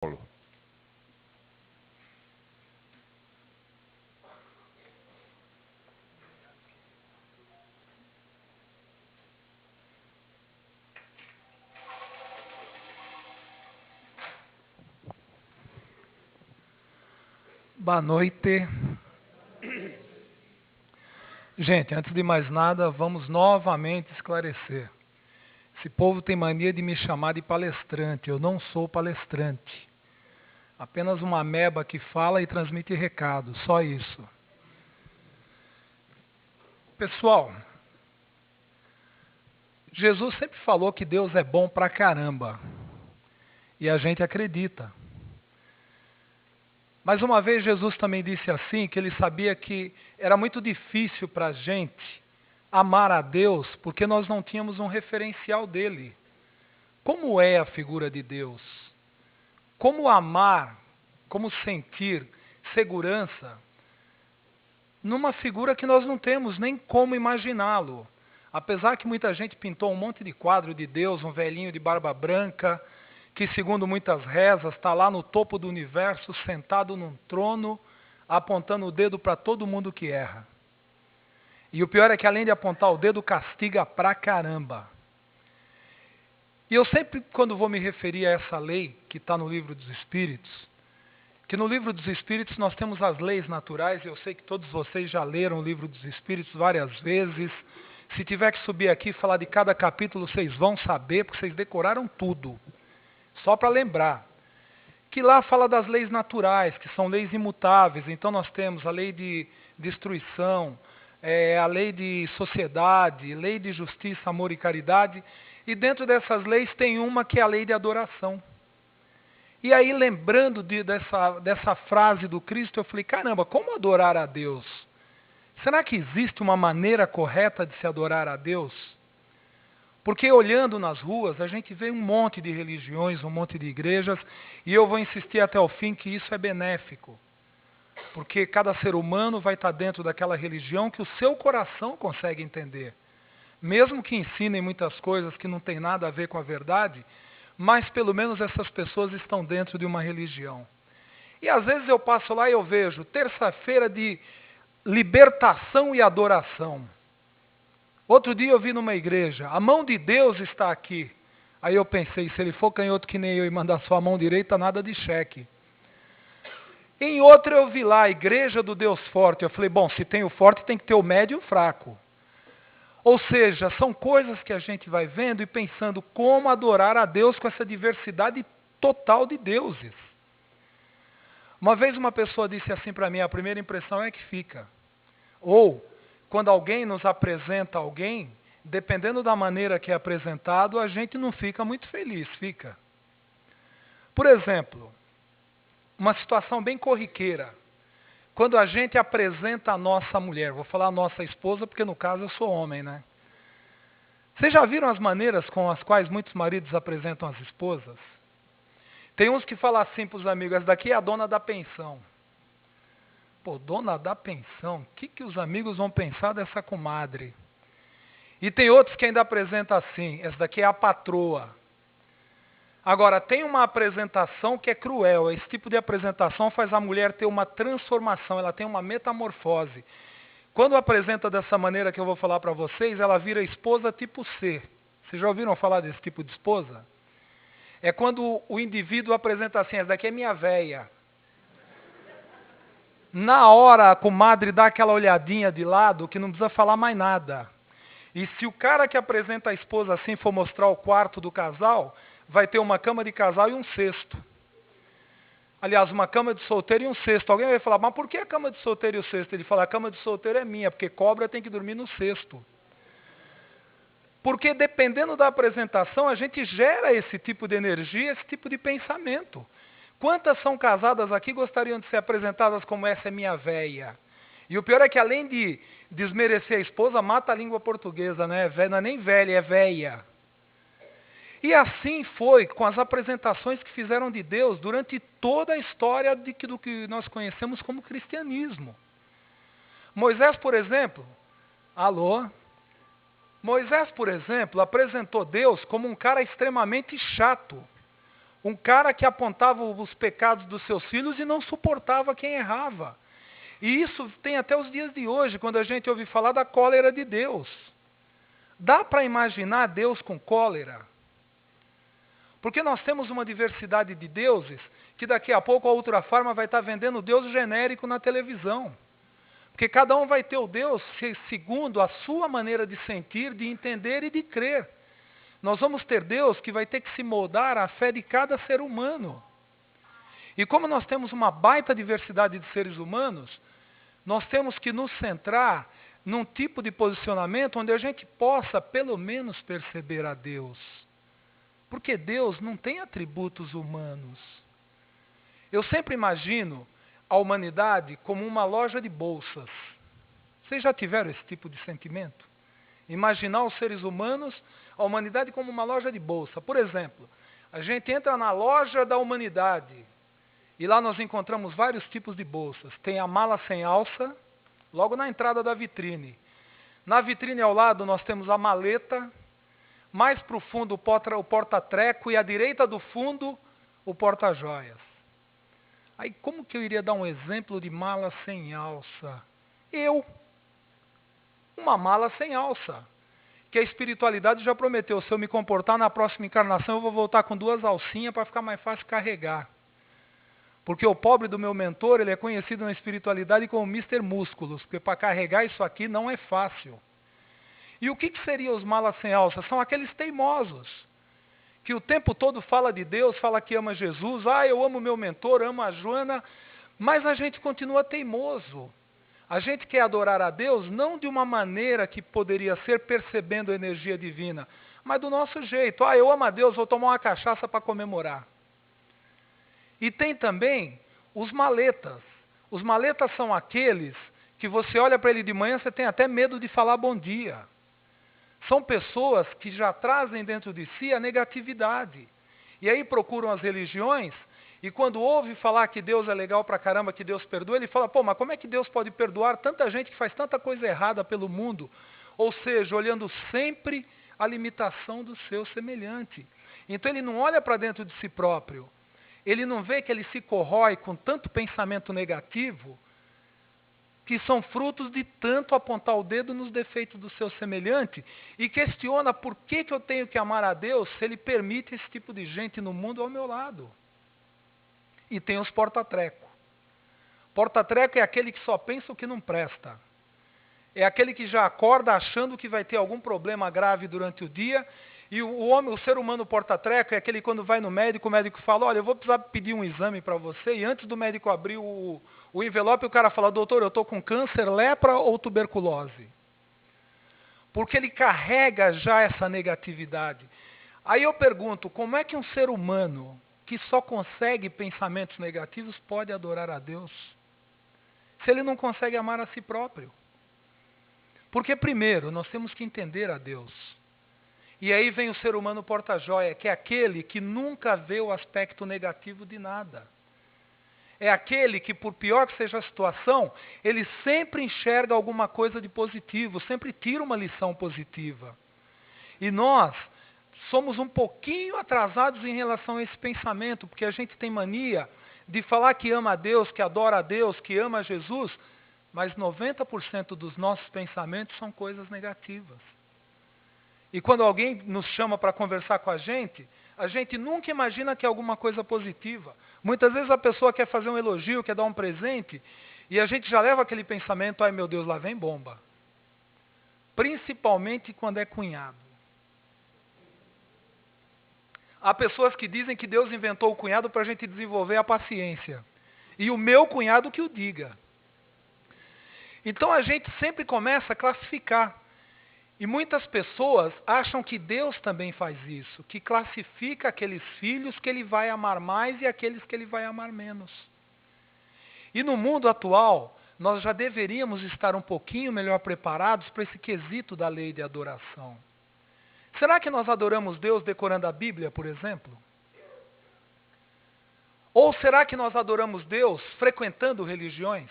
Paulo. Boa noite. Gente, antes de mais nada, vamos novamente esclarecer. Esse povo tem mania de me chamar de palestrante. Eu não sou palestrante. Apenas uma ameba que fala e transmite recado. Só isso. Pessoal, Jesus sempre falou que Deus é bom pra caramba. E a gente acredita. Mas uma vez Jesus também disse assim, que ele sabia que era muito difícil para a gente amar a Deus, porque nós não tínhamos um referencial dele. Como é a figura de Deus? Como amar, como sentir segurança numa figura que nós não temos nem como imaginá-lo? Apesar que muita gente pintou um monte de quadro de Deus, um velhinho de barba branca, que segundo muitas rezas está lá no topo do universo, sentado num trono, apontando o dedo para todo mundo que erra. E o pior é que além de apontar o dedo, castiga pra caramba. E eu sempre, quando vou me referir a essa lei que está no Livro dos Espíritos, que no Livro dos Espíritos nós temos as leis naturais, e eu sei que todos vocês já leram o Livro dos Espíritos várias vezes. Se tiver que subir aqui e falar de cada capítulo, vocês vão saber, porque vocês decoraram tudo. Só para lembrar, que lá fala das leis naturais, que são leis imutáveis. Então nós temos a lei de destruição, a lei de sociedade, lei de justiça, amor e caridade. E dentro dessas leis tem uma que é a lei de adoração. E aí, lembrando dessa frase do Cristo, eu falei, caramba, como adorar a Deus? Será que existe uma maneira correta de se adorar a Deus? Porque olhando nas ruas, a gente vê um monte de religiões, um monte de igrejas, e eu vou insistir até o fim que isso é benéfico. Porque cada ser humano vai estar dentro daquela religião que o seu coração consegue entender. Mesmo que ensinem muitas coisas que não tem nada a ver com a verdade, mas pelo menos essas pessoas estão dentro de uma religião. E às vezes eu passo lá e eu vejo terça-feira de libertação e adoração. Outro dia eu vi numa igreja, a mão de Deus está aqui. Aí eu pensei, se ele for canhoto que nem eu e mandar sua mão direita, nada de cheque. Em outra eu vi lá, a igreja do Deus forte. Eu falei, bom, se tem o forte, tem que ter o médio e o fraco. Ou seja, são coisas que a gente vai vendo e pensando como adorar a Deus com essa diversidade total de deuses. Uma vez uma pessoa disse assim para mim, a primeira impressão é que fica. Ou, quando alguém nos apresenta alguém, dependendo da maneira que é apresentado, a gente não fica muito feliz, fica. Por exemplo, uma situação bem corriqueira. Quando a gente apresenta a nossa mulher, vou falar a nossa esposa porque no caso eu sou homem, né? Vocês já viram as maneiras com as quais muitos maridos apresentam as esposas? Tem uns que falam assim para os amigos, essa daqui é a dona da pensão. Pô, dona da pensão, o que os amigos vão pensar dessa comadre? E tem outros que ainda apresentam assim, essa daqui é a patroa. Agora, tem uma apresentação que é cruel. Esse tipo de apresentação faz a mulher ter uma transformação, ela tem uma metamorfose. Quando apresenta dessa maneira que eu vou falar para vocês, ela vira esposa tipo C. Vocês já ouviram falar desse tipo de esposa? É quando o indivíduo apresenta assim, essa daqui é minha véia. Na hora a comadre dá aquela olhadinha de lado que não precisa falar mais nada. E se o cara que apresenta a esposa assim for mostrar o quarto do casal, vai ter uma cama de casal e um cesto. Aliás, uma cama de solteiro e um cesto. Alguém vai falar, mas por que a cama de solteiro e o cesto? Ele fala, a cama de solteiro é minha, porque cobra tem que dormir no cesto. Porque dependendo da apresentação, a gente gera esse tipo de energia, esse tipo de pensamento. Quantas são casadas aqui gostariam de ser apresentadas como essa é minha véia? E o pior é que além de desmerecer a esposa, mata a língua portuguesa, né? Não é nem velha, é véia. E assim foi com as apresentações que fizeram de Deus durante toda a história do que nós conhecemos como cristianismo. Moisés, por exemplo, Moisés, por exemplo, apresentou Deus como um cara extremamente chato. Um cara que apontava os pecados dos seus filhos e não suportava quem errava. E isso tem até os dias de hoje, quando a gente ouve falar da cólera de Deus. Dá para imaginar Deus com cólera? Porque nós temos uma diversidade de deuses que daqui a pouco a Ultra Farma vai estar vendendo Deus genérico na televisão. Porque cada um vai ter o Deus segundo a sua maneira de sentir, de entender e de crer. Nós vamos ter Deus que vai ter que se moldar à fé de cada ser humano. E como nós temos uma baita diversidade de seres humanos, nós temos que nos centrar num tipo de posicionamento onde a gente possa pelo menos perceber a Deus. Porque Deus não tem atributos humanos. Eu sempre imagino a humanidade como uma loja de bolsas. Vocês já tiveram esse tipo de sentimento? Imaginar os seres humanos, a humanidade como uma loja de bolsa. Por exemplo, a gente entra na loja da humanidade e lá nós encontramos vários tipos de bolsas. Tem a mala sem alça, logo na entrada da vitrine. Na vitrine ao lado nós temos a maleta, mais para o fundo o porta-treco e à direita do fundo o porta-joias. Aí como que eu iria dar um exemplo de mala sem alça? Uma mala sem alça. Que a espiritualidade já prometeu, se eu me comportar na próxima encarnação, eu vou voltar com 2 alcinhas para ficar mais fácil carregar. Porque o pobre do meu mentor, ele é conhecido na espiritualidade como Mister Músculos, porque para carregar isso aqui não é fácil. E o que seriam os malas sem alça? São aqueles teimosos, que o tempo todo fala de Deus, fala que ama Jesus, eu amo meu mentor, amo a Joana, mas a gente continua teimoso. A gente quer adorar a Deus não de uma maneira que poderia ser percebendo a energia divina, mas do nosso jeito. Eu amo a Deus, vou tomar uma cachaça para comemorar. E tem também os maletas. Os maletas são aqueles que você olha para ele de manhã, você tem até medo de falar bom dia. São pessoas que já trazem dentro de si a negatividade. E aí procuram as religiões, e quando ouve falar que Deus é legal pra caramba, que Deus perdoa, ele fala, mas como é que Deus pode perdoar tanta gente que faz tanta coisa errada pelo mundo? Ou seja, olhando sempre a limitação do seu semelhante. Então ele não olha para dentro de si próprio. Ele não vê que ele se corrói com tanto pensamento negativo, que são frutos de tanto apontar o dedo nos defeitos do seu semelhante, e questiona por que eu tenho que amar a Deus se Ele permite esse tipo de gente no mundo ao meu lado. E tem os porta-treco. Porta-treco é aquele que só pensa o que não presta. É aquele que já acorda achando que vai ter algum problema grave durante o dia. E o ser humano porta-treco é aquele que quando vai no médico, o médico fala, olha, eu vou precisar pedir um exame para você. E antes do médico abrir o envelope, o cara fala, doutor, eu estou com câncer, lepra ou tuberculose? Porque ele carrega já essa negatividade. Aí eu pergunto, como é que um ser humano que só consegue pensamentos negativos pode adorar a Deus? Se ele não consegue amar a si próprio. Porque primeiro, nós temos que entender a Deus. E aí vem o ser humano porta-joia, que é aquele que nunca vê o aspecto negativo de nada. É aquele que, por pior que seja a situação, ele sempre enxerga alguma coisa de positivo, sempre tira uma lição positiva. E nós somos um pouquinho atrasados em relação a esse pensamento, porque a gente tem mania de falar que ama a Deus, que adora a Deus, que ama a Jesus, mas 90% dos nossos pensamentos são coisas negativas. E quando alguém nos chama para conversar com a gente nunca imagina que é alguma coisa positiva. Muitas vezes a pessoa quer fazer um elogio, quer dar um presente, e a gente já leva aquele pensamento, ai meu Deus, lá vem bomba. Principalmente quando é cunhado. Há pessoas que dizem que Deus inventou o cunhado para a gente desenvolver a paciência. E o meu cunhado que o diga. Então a gente sempre começa a classificar. E muitas pessoas acham que Deus também faz isso, que classifica aqueles filhos que Ele vai amar mais e aqueles que Ele vai amar menos. E no mundo atual, nós já deveríamos estar um pouquinho melhor preparados para esse quesito da lei de adoração. Será que nós adoramos Deus decorando a Bíblia, por exemplo? Ou será que nós adoramos Deus frequentando religiões?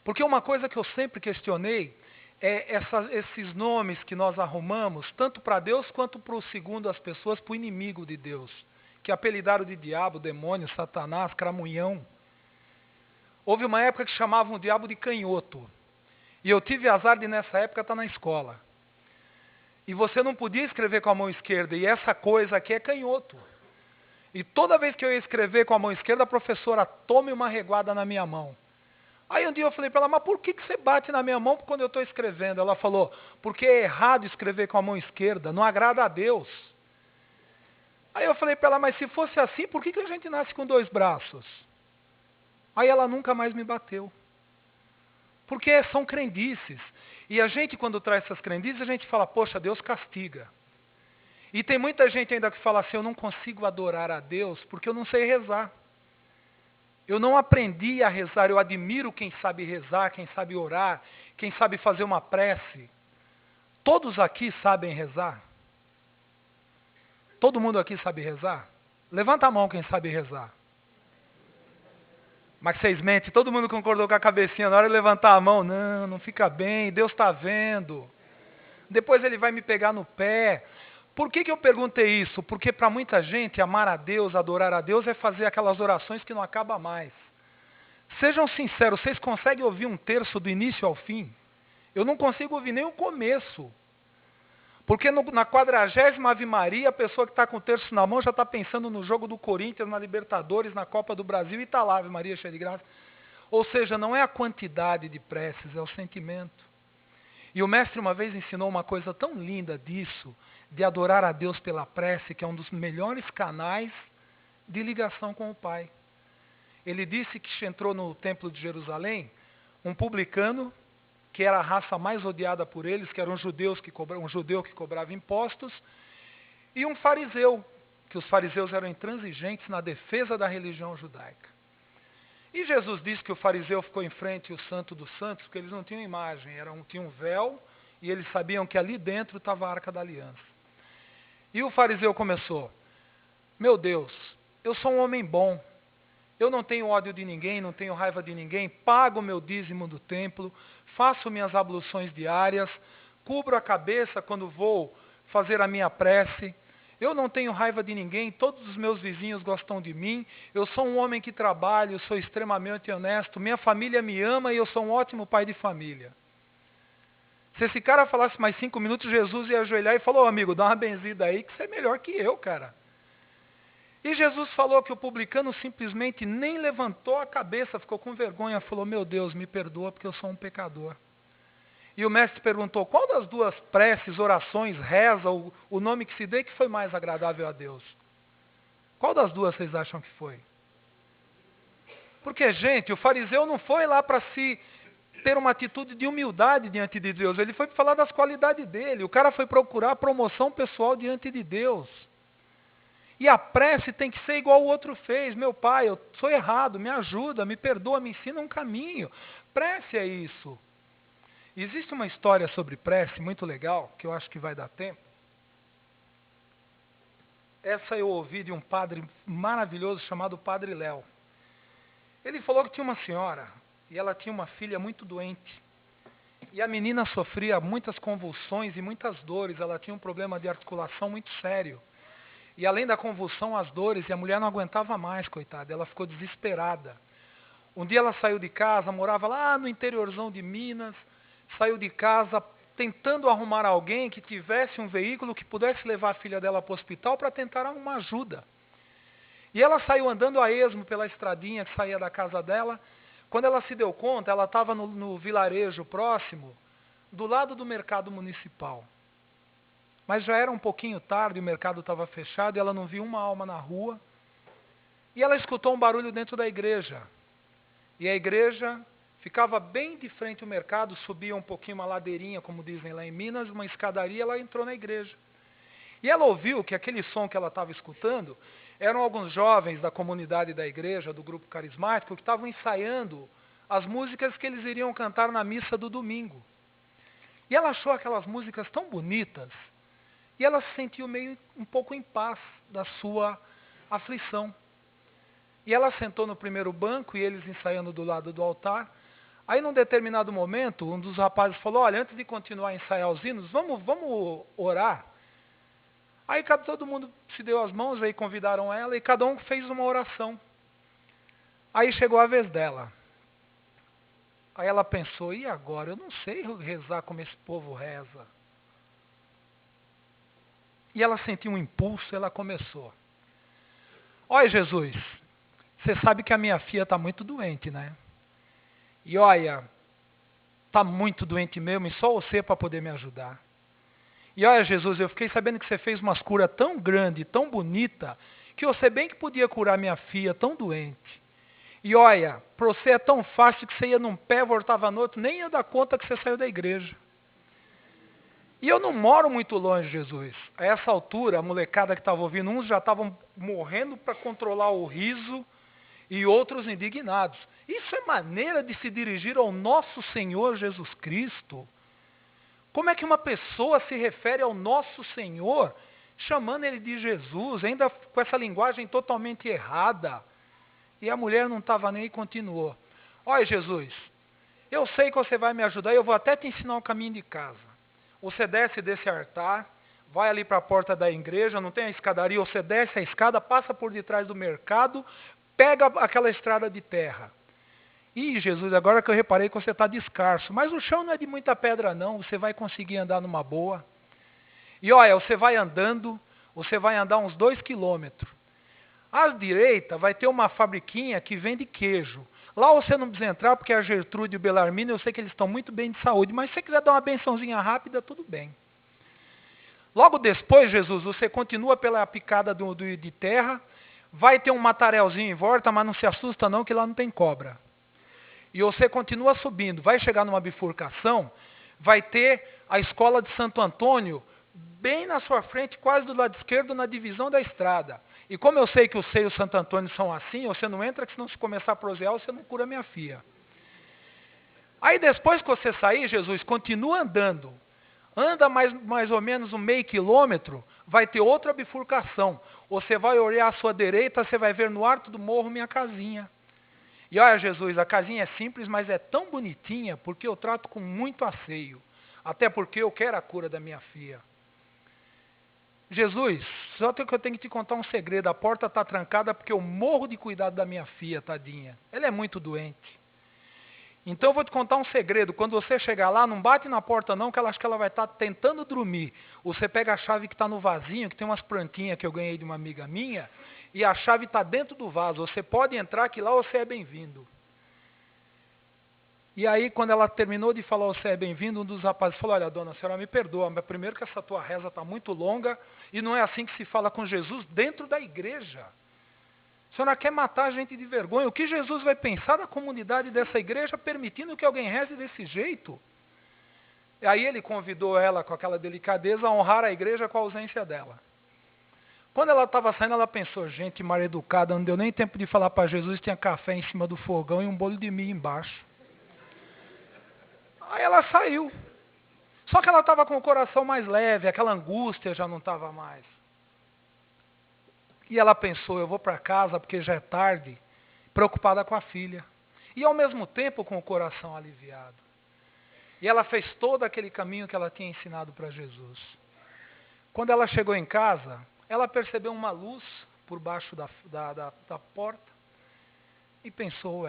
Porque uma coisa que eu sempre questionei é esses nomes que nós arrumamos, tanto para Deus quanto para o segundo as pessoas, para o inimigo de Deus, que apelidaram de diabo, demônio, satanás, cramunhão. Houve uma época que chamavam o diabo de canhoto. E eu tive azar de nessa época estar na escola. E você não podia escrever com a mão esquerda, e essa coisa aqui é canhoto. E toda vez que eu ia escrever com a mão esquerda, a professora tome uma reguada na minha mão. Aí um dia eu falei para ela, mas por que você bate na minha mão quando eu estou escrevendo? Ela falou, porque é errado escrever com a mão esquerda, não agrada a Deus. Aí eu falei para ela, mas se fosse assim, por que a gente nasce com 2 braços? Aí ela nunca mais me bateu. Porque são crendices. E a gente, quando traz essas crendices, a gente fala, poxa, Deus castiga. E tem muita gente ainda que fala assim, eu não consigo adorar a Deus porque eu não sei rezar. Eu não aprendi a rezar, eu admiro quem sabe rezar, quem sabe orar, quem sabe fazer uma prece. Todos aqui sabem rezar? Todo mundo aqui sabe rezar? Levanta a mão quem sabe rezar. Mas vocês mentem, todo mundo concordou com a cabecinha, na hora de levantar a mão, não, não fica bem, Deus está vendo. Depois ele vai me pegar no pé. Por que eu perguntei isso? Porque para muita gente, amar a Deus, adorar a Deus, é fazer aquelas orações que não acabam mais. Sejam sinceros, vocês conseguem ouvir um terço do início ao fim? Eu não consigo ouvir nem o começo. Porque na 40ª Ave Maria, a pessoa que está com o terço na mão já está pensando no jogo do Corinthians, na Libertadores, na Copa do Brasil, e está lá, Ave Maria cheia de graça. Ou seja, não é a quantidade de preces, é o sentimento. E o mestre uma vez ensinou uma coisa tão linda disso, de adorar a Deus pela prece, que é um dos melhores canais de ligação com o Pai. Ele disse que entrou no Templo de Jerusalém um publicano, que era a raça mais odiada por eles, que era um judeu que cobrava impostos, e um fariseu, que os fariseus eram intransigentes na defesa da religião judaica. E Jesus disse que o fariseu ficou em frente ao Santo dos Santos, porque eles não tinham imagem, tinham um véu, e eles sabiam que ali dentro estava a Arca da Aliança. E o fariseu começou, meu Deus, eu sou um homem bom, eu não tenho ódio de ninguém, não tenho raiva de ninguém, pago o meu dízimo do templo, faço minhas abluções diárias, cubro a cabeça quando vou fazer a minha prece, eu não tenho raiva de ninguém, todos os meus vizinhos gostam de mim, eu sou um homem que trabalho, sou extremamente honesto, minha família me ama e eu sou um ótimo pai de família. Se esse cara falasse mais 5 minutos, Jesus ia ajoelhar e falou, amigo, dá uma benzida aí que você é melhor que eu, cara. E Jesus falou que o publicano simplesmente nem levantou a cabeça, ficou com vergonha, falou, meu Deus, me perdoa porque eu sou um pecador. E o mestre perguntou, qual das 2 preces, orações, reza, o nome que se dê, que foi mais agradável a Deus? Qual das 2 vocês acham que foi? Porque, gente, o fariseu não foi lá para se ter uma atitude de humildade diante de Deus, ele foi falar das qualidades dele, o cara foi procurar promoção pessoal diante de Deus. E a prece tem que ser igual o outro fez, meu pai, eu sou errado, me ajuda, me perdoa, me ensina um caminho. Prece é isso. Existe uma história sobre prece muito legal, que eu acho que vai dar tempo. Essa eu ouvi de um padre maravilhoso chamado Padre Léo. Ele falou que tinha uma senhora, e ela tinha uma filha muito doente. E a menina sofria muitas convulsões e muitas dores, ela tinha um problema de articulação muito sério. E além da convulsão, as dores, e a mulher não aguentava mais, coitada, ela ficou desesperada. Um dia ela saiu de casa, morava lá no interiorzão de Minas, saiu de casa tentando arrumar alguém que tivesse um veículo que pudesse levar a filha dela para o hospital para tentar uma ajuda. E ela saiu andando a esmo pela estradinha que saía da casa dela. Quando ela se deu conta, ela estava no vilarejo próximo, do lado do mercado municipal. Mas já era um pouquinho tarde, o mercado estava fechado e ela não viu uma alma na rua. E ela escutou um barulho dentro da igreja. E a igreja ficava bem de frente ao mercado, subia um pouquinho uma ladeirinha, como dizem lá em Minas, uma escadaria, ela entrou na igreja. E ela ouviu que aquele som que ela estava escutando eram alguns jovens da comunidade da igreja, do grupo carismático, que estavam ensaiando as músicas que eles iriam cantar na missa do domingo. E ela achou aquelas músicas tão bonitas, e ela se sentiu meio um pouco em paz da sua aflição. E ela sentou no primeiro banco, e eles ensaiando do lado do altar. Aí, num determinado momento, um dos rapazes falou, olha, antes de continuar a ensaiar os hinos, vamos orar. Aí todo mundo se deu as mãos, aí convidaram ela e cada um fez uma oração. Aí chegou a vez dela. Aí ela pensou, e agora? Eu não sei rezar como esse povo reza. E ela sentiu um impulso, ela começou. Olha, Jesus, você sabe que a minha filha está muito doente, né? E olha, está muito doente mesmo, e só você para poder me ajudar. E olha, Jesus, eu fiquei sabendo que você fez umas curas tão grande, tão bonita, que você bem que podia curar minha filha tão doente. E olha, para você é tão fácil que você ia num pé, voltava no outro, nem ia dar conta que você saiu da igreja. E eu não moro muito longe, Jesus. A essa altura, a molecada que estava ouvindo, uns já estavam morrendo para controlar o riso e outros indignados. Isso é maneira de se dirigir ao nosso Senhor Jesus Cristo? Como é que uma pessoa se refere ao nosso Senhor, chamando ele de Jesus, ainda com essa linguagem totalmente errada? E a mulher não estava nem e continuou. Olha, Jesus, eu sei que você vai me ajudar, eu vou até te ensinar o caminho de casa. Você desce desse altar, vai ali para a porta da igreja, não tem a escadaria, você desce a escada, passa por detrás do mercado, pega aquela estrada de terra. Ih, Jesus, agora que eu reparei que você está descalço, mas o chão não é de muita pedra não, você vai conseguir andar numa boa. E olha, você vai andando, você vai andar uns 2 quilômetros. À direita vai ter uma fabriquinha que vende queijo. Lá você não precisa entrar, porque a Gertrude e o Belarmino, eu sei que eles estão muito bem de saúde, mas se você quiser dar uma bençãozinha rápida, tudo bem. Logo depois, Jesus, você continua pela picada de terra, vai ter um matarelzinho em volta, mas não se assusta não, que lá não tem cobra. E você continua subindo, vai chegar numa bifurcação, vai ter a escola de Santo Antônio, bem na sua frente, quase do lado esquerdo, na divisão da estrada. E como eu sei que os seios Santo Antônio são assim, você não entra, que senão se começar a prosear, você não cura minha filha. Aí depois que você sair, Jesus, continua andando. Anda mais ou menos um meio quilômetro, vai ter outra bifurcação. Você vai olhar à sua direita, você vai ver no alto do morro minha casinha. E olha, Jesus, a casinha é simples, mas é tão bonitinha, porque eu trato com muito asseio. Até porque eu quero a cura da minha filha. Jesus, só que eu tenho que te contar um segredo. A porta está trancada porque eu morro de cuidado da minha filha, tadinha. Ela é muito doente. Então eu vou te contar um segredo. Quando você chegar lá, não bate na porta não, que ela acha que ela vai estar tentando dormir. Você pega a chave que está no vasinho, que tem umas plantinhas que eu ganhei de uma amiga minha, e a chave está dentro do vaso. Você pode entrar, que lá você é bem-vindo. E aí, quando ela terminou de falar você é bem-vindo, um dos rapazes falou, olha, dona, a senhora me perdoa, mas primeiro que essa tua reza está muito longa, e não é assim que se fala com Jesus dentro da igreja. A senhora quer matar a gente de vergonha. O que Jesus vai pensar da comunidade dessa igreja permitindo que alguém reze desse jeito? E aí ele convidou ela com aquela delicadeza a honrar a igreja com a ausência dela. Quando ela estava saindo, ela pensou, gente mal educada, não deu nem tempo de falar para Jesus, tinha café em cima do fogão e um bolo de milho embaixo. Aí ela saiu. Só que ela estava com o coração mais leve, aquela angústia já não estava mais. E ela pensou, eu vou para casa porque já é tarde, preocupada com a filha. E ao mesmo tempo com o coração aliviado. E ela fez todo aquele caminho que ela tinha ensinado para Jesus. Quando ela chegou em casa, ela percebeu uma luz por baixo da porta e pensou,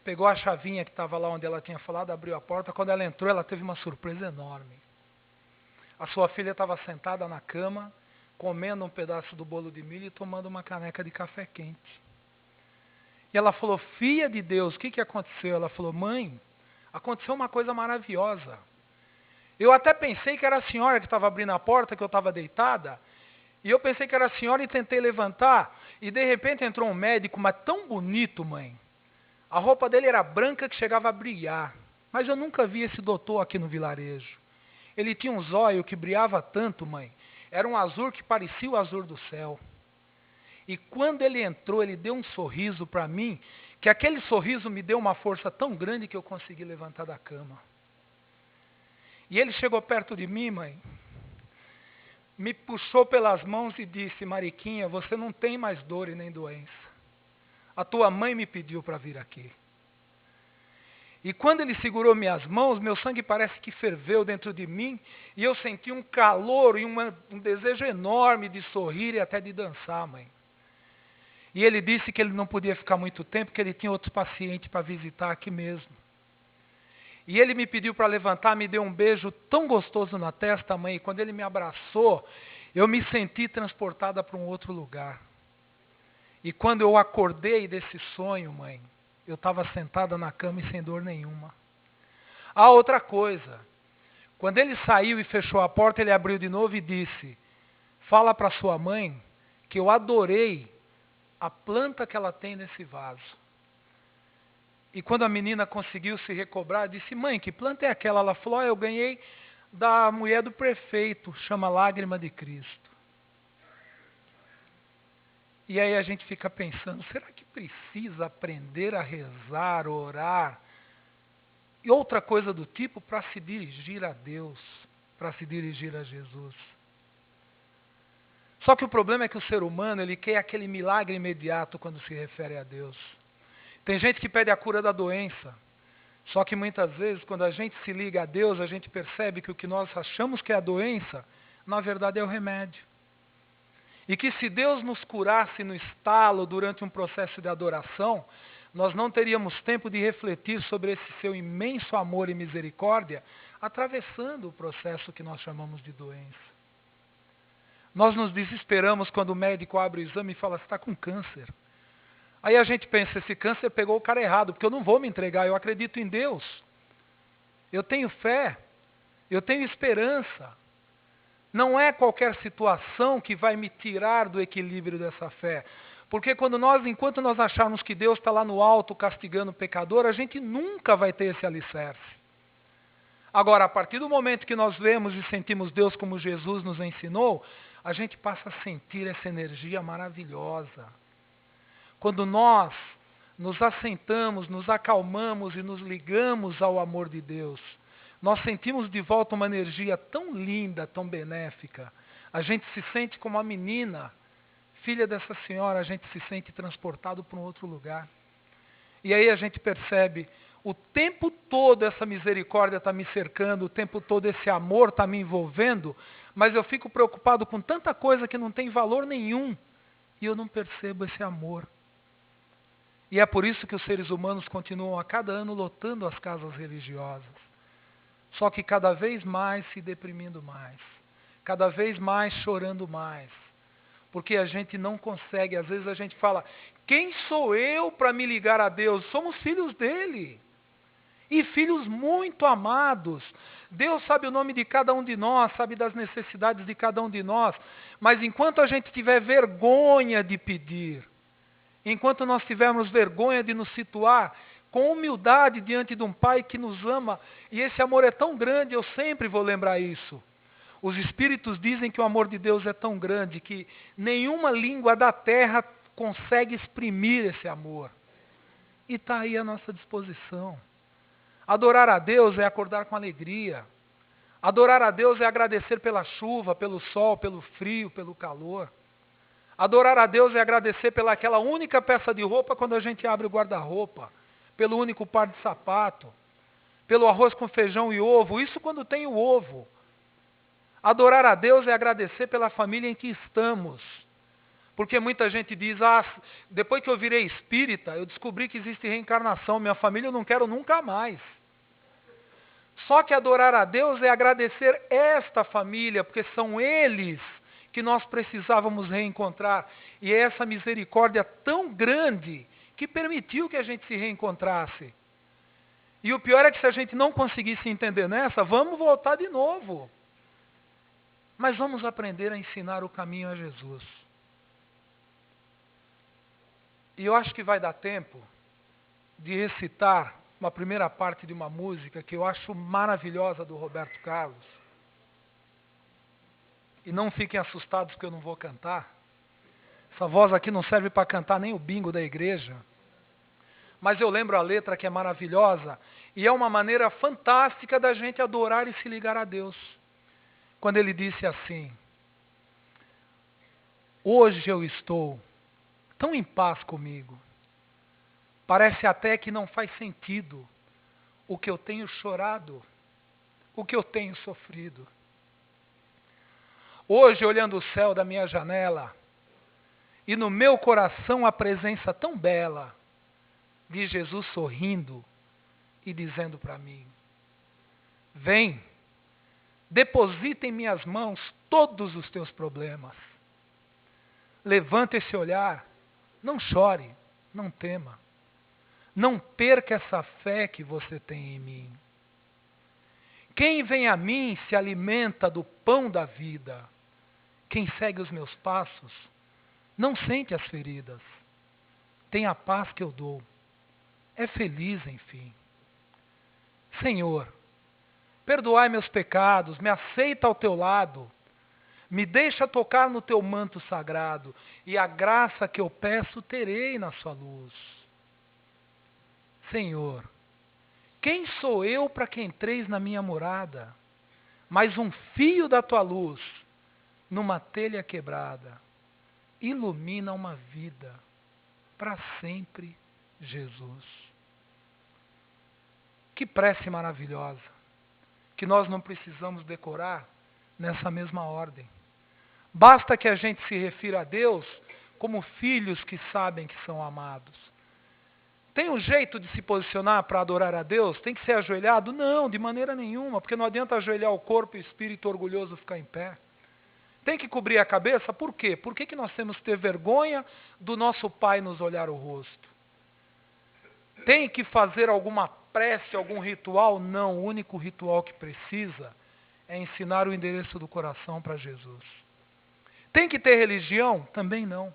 pegou a chavinha que estava lá onde ela tinha falado, abriu a porta. Quando ela entrou, ela teve uma surpresa enorme. A sua filha estava sentada na cama, comendo um pedaço do bolo de milho e tomando uma caneca de café quente. E ela falou, filha de Deus, o que aconteceu? Ela falou, mãe, aconteceu uma coisa maravilhosa. Eu até pensei que era a senhora que estava abrindo a porta, que eu estava deitada, e eu pensei que era a senhora e tentei levantar, e de repente entrou um médico, mas tão bonito, mãe. A roupa dele era branca que chegava a brilhar. Mas eu nunca vi esse doutor aqui no vilarejo. Ele tinha um zóio que brilhava tanto, mãe. Era um azul que parecia o azul do céu. E quando ele entrou, ele deu um sorriso para mim, que aquele sorriso me deu uma força tão grande que eu consegui levantar da cama. E ele chegou perto de mim, mãe, me puxou pelas mãos e disse, Mariquinha, você não tem mais dor e nem doença. A tua mãe me pediu para vir aqui. E quando ele segurou minhas mãos, meu sangue parece que ferveu dentro de mim, e eu senti um calor e um desejo enorme de sorrir e até de dançar, mãe. E ele disse que ele não podia ficar muito tempo, que ele tinha outros pacientes para visitar aqui mesmo. E ele me pediu para levantar, me deu um beijo tão gostoso na testa, mãe, e quando ele me abraçou, eu me senti transportada para um outro lugar. E quando eu acordei desse sonho, mãe, eu estava sentada na cama e sem dor nenhuma. Ah, outra coisa. Quando ele saiu e fechou a porta, ele abriu de novo e disse: fala para sua mãe que eu adorei a planta que ela tem nesse vaso. E quando a menina conseguiu se recobrar, disse: mãe, que planta é aquela? Ela falou: eu ganhei da mulher do prefeito, chama Lágrima de Cristo. E aí a gente fica pensando, será que precisa aprender a rezar, orar e outra coisa do tipo para se dirigir a Deus, para se dirigir a Jesus? Só que o problema é que o ser humano, ele quer aquele milagre imediato quando se refere a Deus. Tem gente que pede a cura da doença, só que muitas vezes quando a gente se liga a Deus, a gente percebe que o que nós achamos que é a doença, na verdade é o remédio. E que se Deus nos curasse no estalo durante um processo de adoração, nós não teríamos tempo de refletir sobre esse seu imenso amor e misericórdia, atravessando o processo que nós chamamos de doença. Nós nos desesperamos quando o médico abre o exame e fala: você está com câncer. Aí a gente pensa: esse câncer pegou o cara errado, porque eu não vou me entregar, eu acredito em Deus. Eu tenho fé, eu tenho esperança. Não é qualquer situação que vai me tirar do equilíbrio dessa fé. Porque enquanto nós acharmos que Deus está lá no alto castigando o pecador, a gente nunca vai ter esse alicerce. Agora, a partir do momento que nós vemos e sentimos Deus como Jesus nos ensinou, a gente passa a sentir essa energia maravilhosa. Quando nós nos assentamos, nos acalmamos e nos ligamos ao amor de Deus, nós sentimos de volta uma energia tão linda, tão benéfica. A gente se sente como a menina, filha dessa senhora, a gente se sente transportado para um outro lugar. E aí a gente percebe, o tempo todo essa misericórdia está me cercando, o tempo todo esse amor está me envolvendo, mas eu fico preocupado com tanta coisa que não tem valor nenhum, e eu não percebo esse amor. E é por isso que os seres humanos continuam a cada ano lotando as casas religiosas. Só que cada vez mais se deprimindo mais. Cada vez mais chorando mais. Porque a gente não consegue, às vezes a gente fala: quem sou eu para me ligar a Deus? Somos filhos dele. E filhos muito amados. Deus sabe o nome de cada um de nós, sabe das necessidades de cada um de nós. Mas enquanto a gente tiver vergonha de pedir, enquanto nós tivermos vergonha de nos situar com humildade diante de um Pai que nos ama, e esse amor é tão grande, eu sempre vou lembrar isso. Os Espíritos dizem que o amor de Deus é tão grande que nenhuma língua da terra consegue exprimir esse amor. E está aí à nossa disposição. Adorar a Deus é acordar com alegria. Adorar a Deus é agradecer pela chuva, pelo sol, pelo frio, pelo calor. Adorar a Deus é agradecer pela aquela única peça de roupa quando a gente abre o guarda-roupa. Pelo único par de sapato, pelo arroz com feijão e ovo, isso quando tem o ovo. Adorar a Deus é agradecer pela família em que estamos. Porque muita gente diz: depois que eu virei espírita, eu descobri que existe reencarnação, minha família eu não quero nunca mais. Só que adorar a Deus é agradecer esta família, porque são eles que nós precisávamos reencontrar. E é essa misericórdia tão grande que permitiu que a gente se reencontrasse. E o pior é que se a gente não conseguisse entender nessa, vamos voltar de novo. Mas vamos aprender a ensinar o caminho a Jesus. E eu acho que vai dar tempo de recitar uma primeira parte de uma música que eu acho maravilhosa do Roberto Carlos. E não fiquem assustados que eu não vou cantar. Essa voz aqui não serve para cantar nem o bingo da igreja. Mas eu lembro a letra, que é maravilhosa, e é uma maneira fantástica da gente adorar e se ligar a Deus. Quando ele disse assim: hoje eu estou tão em paz comigo, parece até que não faz sentido o que eu tenho chorado, o que eu tenho sofrido. Hoje, olhando o céu da minha janela, e no meu coração a presença tão bela de Jesus sorrindo e dizendo para mim: vem, deposita em minhas mãos todos os teus problemas. Levanta esse olhar, não chore, não tema. Não perca essa fé que você tem em mim. Quem vem a mim se alimenta do pão da vida. Quem segue os meus passos não sente as feridas. Tem a paz que eu dou. É feliz, enfim. Senhor, perdoai meus pecados, me aceita ao teu lado. Me deixa tocar no teu manto sagrado, e a graça que eu peço terei na sua luz. Senhor, quem sou eu para que entreis na minha morada? Mas um fio da tua luz, numa telha quebrada, ilumina uma vida, para sempre, Jesus. Que prece maravilhosa, que nós não precisamos decorar nessa mesma ordem. Basta que a gente se refira a Deus como filhos que sabem que são amados. Tem um jeito de se posicionar para adorar a Deus? Tem que ser ajoelhado? Não, de maneira nenhuma, porque não adianta ajoelhar o corpo e o espírito orgulhoso ficar em pé. Tem que cobrir a cabeça? Por quê? Por que nós temos que ter vergonha do nosso Pai nos olhar o rosto? Tem que fazer alguma prece, algum ritual? Não, o único ritual que precisa é ensinar o endereço do coração para Jesus. Tem que ter religião? Também não.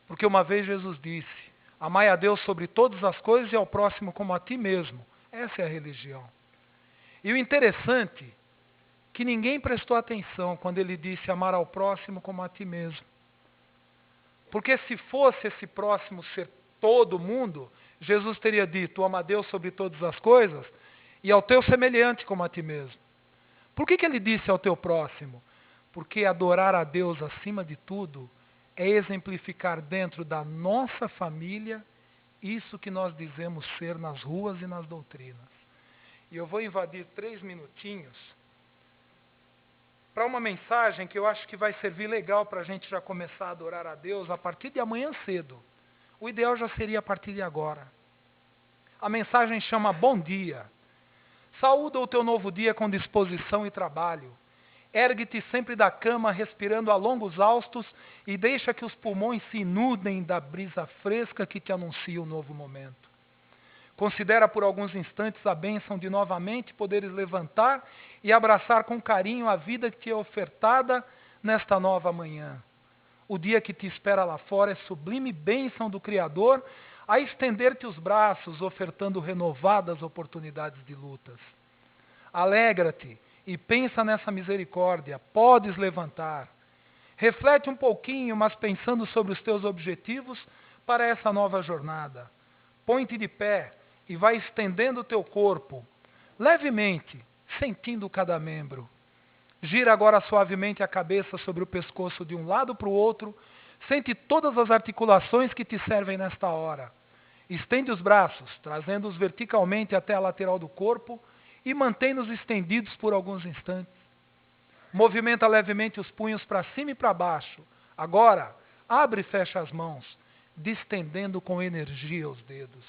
Porque uma vez Jesus disse: amai a Deus sobre todas as coisas e ao próximo como a ti mesmo. Essa é a religião. E o interessante é que ninguém prestou atenção quando ele disse amar ao próximo como a ti mesmo. Porque se fosse esse próximo ser todo mundo, Jesus teria dito: ama a Deus sobre todas as coisas e ao teu semelhante como a ti mesmo. Por que ele disse ao teu próximo? Porque adorar a Deus acima de tudo é exemplificar dentro da nossa família isso que nós dizemos ser nas ruas e nas doutrinas. E eu vou invadir 3 minutinhos para uma mensagem que eu acho que vai servir legal para a gente já começar a adorar a Deus a partir de amanhã cedo. O ideal já seria a partir de agora. A mensagem chama Bom Dia. Saúda o teu novo dia com disposição e trabalho. Ergue-te sempre da cama, respirando a longos haustos, e deixa que os pulmões se inundem da brisa fresca que te anuncia um novo momento. Considera por alguns instantes a bênção de novamente poderes levantar e abraçar com carinho a vida que te é ofertada nesta nova manhã. O dia que te espera lá fora é sublime bênção do Criador a estender-te os braços, ofertando renovadas oportunidades de lutas. Alegra-te e pensa nessa misericórdia, podes levantar. Reflete um pouquinho, mas pensando sobre os teus objetivos para essa nova jornada. Põe-te de pé e vai estendendo o teu corpo, levemente, sentindo cada membro. Gira agora suavemente a cabeça sobre o pescoço de um lado para o outro, sente todas as articulações que te servem nesta hora. Estende os braços, trazendo-os verticalmente até a lateral do corpo, e mantém-nos estendidos por alguns instantes. Movimenta levemente os punhos para cima e para baixo. Agora, abre e fecha as mãos, distendendo com energia os dedos.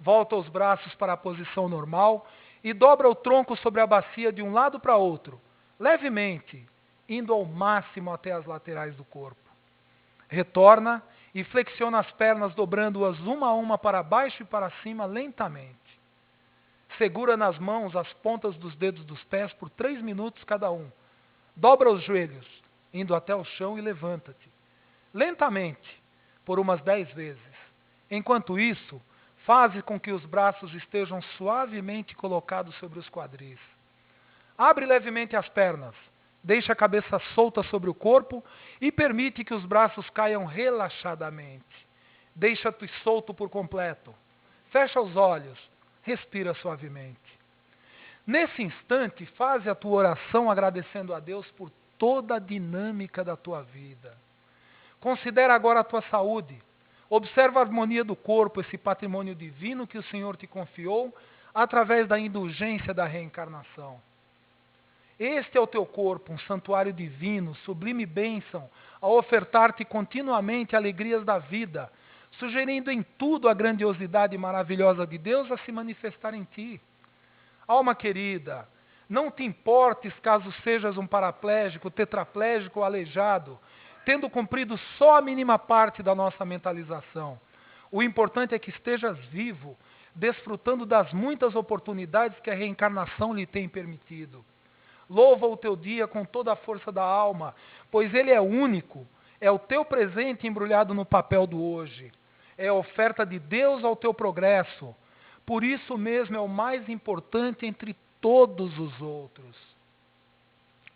Volta os braços para a posição normal e dobra o tronco sobre a bacia de um lado para outro, levemente, indo ao máximo até as laterais do corpo. Retorna e flexiona as pernas, dobrando-as uma a uma para baixo e para cima lentamente. Segura nas mãos as pontas dos dedos dos pés por 3 minutos cada um. Dobra os joelhos, indo até o chão, e levanta-te. Lentamente, por umas 10 vezes. Enquanto isso, faze com que os braços estejam suavemente colocados sobre os quadris. Abre levemente as pernas, deixa a cabeça solta sobre o corpo e permite que os braços caiam relaxadamente. Deixa-te solto por completo. Fecha os olhos. Respira suavemente. Nesse instante, faze a tua oração agradecendo a Deus por toda a dinâmica da tua vida. Considera agora a tua saúde. Observa a harmonia do corpo, esse patrimônio divino que o Senhor te confiou, através da indulgência da reencarnação. Este é o teu corpo, um santuário divino, sublime bênção, a ofertar-te continuamente alegrias da vida, sugerindo em tudo a grandiosidade maravilhosa de Deus a se manifestar em ti. Alma querida, não te importes caso sejas um paraplégico, tetraplégico ou aleijado, tendo cumprido só a mínima parte da nossa mentalização. O importante é que estejas vivo, desfrutando das muitas oportunidades que a reencarnação lhe tem permitido. Louva o teu dia com toda a força da alma, pois ele é único, é o teu presente embrulhado no papel do hoje. É a oferta de Deus ao teu progresso. Por isso mesmo é o mais importante entre todos os outros.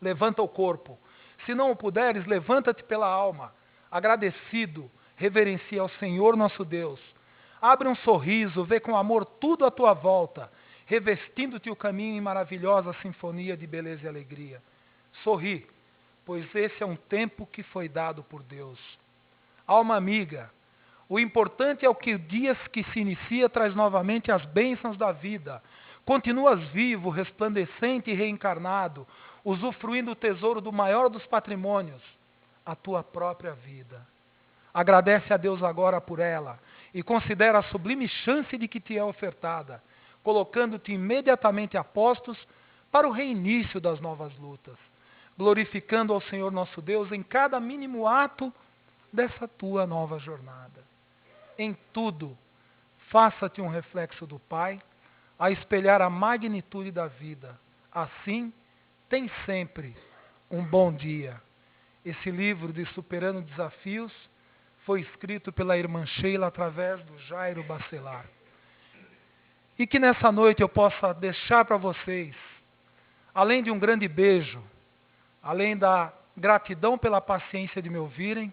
Levanta o corpo. Se não o puderes, levanta-te pela alma. Agradecido, reverencia ao Senhor nosso Deus. Abre um sorriso, vê com amor tudo à tua volta, revestindo-te o caminho em maravilhosa sinfonia de beleza e alegria. Sorri, pois esse é um tempo que foi dado por Deus. Alma amiga, o importante é o que dias que se inicia traz novamente as bênçãos da vida. Continuas vivo, resplandecente e reencarnado, usufruindo o tesouro do maior dos patrimônios, a tua própria vida. Agradece a Deus agora por ela e considera a sublime chance de que te é ofertada, colocando-te imediatamente a postos para o reinício das novas lutas, glorificando ao Senhor nosso Deus em cada mínimo ato dessa tua nova jornada. Em tudo, faça-te um reflexo do Pai, a espelhar a magnitude da vida. Assim, tem sempre um bom dia. Esse livro de Superando Desafios foi escrito pela irmã Sheila através do Jairo Bacelar. E que nessa noite eu possa deixar para vocês, além de um grande beijo, além da gratidão pela paciência de me ouvirem,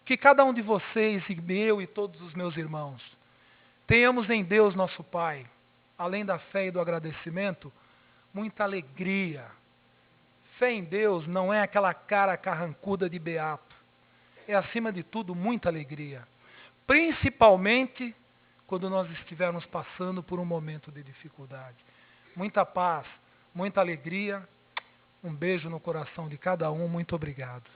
que cada um de vocês, e eu e todos os meus irmãos, tenhamos em Deus nosso Pai, além da fé e do agradecimento, muita alegria. Fé em Deus não é aquela cara carrancuda de beato. É, acima de tudo, muita alegria. Principalmente quando nós estivermos passando por um momento de dificuldade. Muita paz, muita alegria. Um beijo no coração de cada um. Muito obrigado.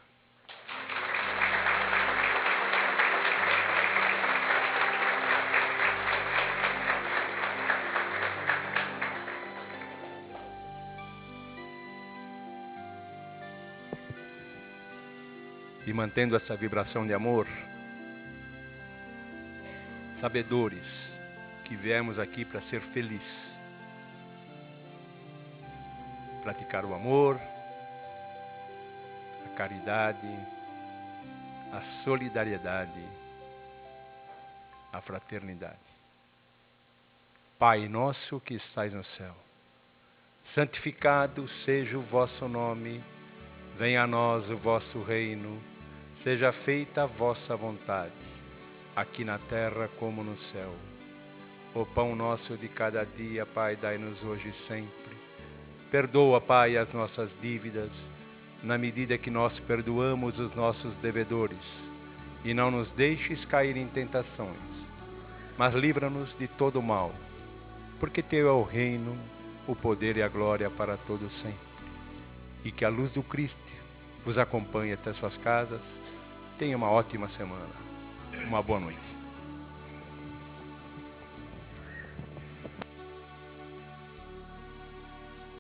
E mantendo essa vibração de amor, sabedores que viemos aqui para ser felizes, praticar o amor, a caridade, a solidariedade, a fraternidade. Pai nosso que estais no céu, santificado seja o vosso nome, venha a nós o vosso reino, seja feita a vossa vontade, aqui na terra como no céu. O pão nosso de cada dia, Pai, dai-nos hoje e sempre. Perdoa, Pai, as nossas dívidas, na medida que nós perdoamos os nossos devedores. E não nos deixes cair em tentações, mas livra-nos de todo o mal, porque Teu é o reino, o poder e a glória para todo sempre. E que a luz do Cristo vos acompanhe até suas casas. Tenha uma ótima semana. Uma boa noite.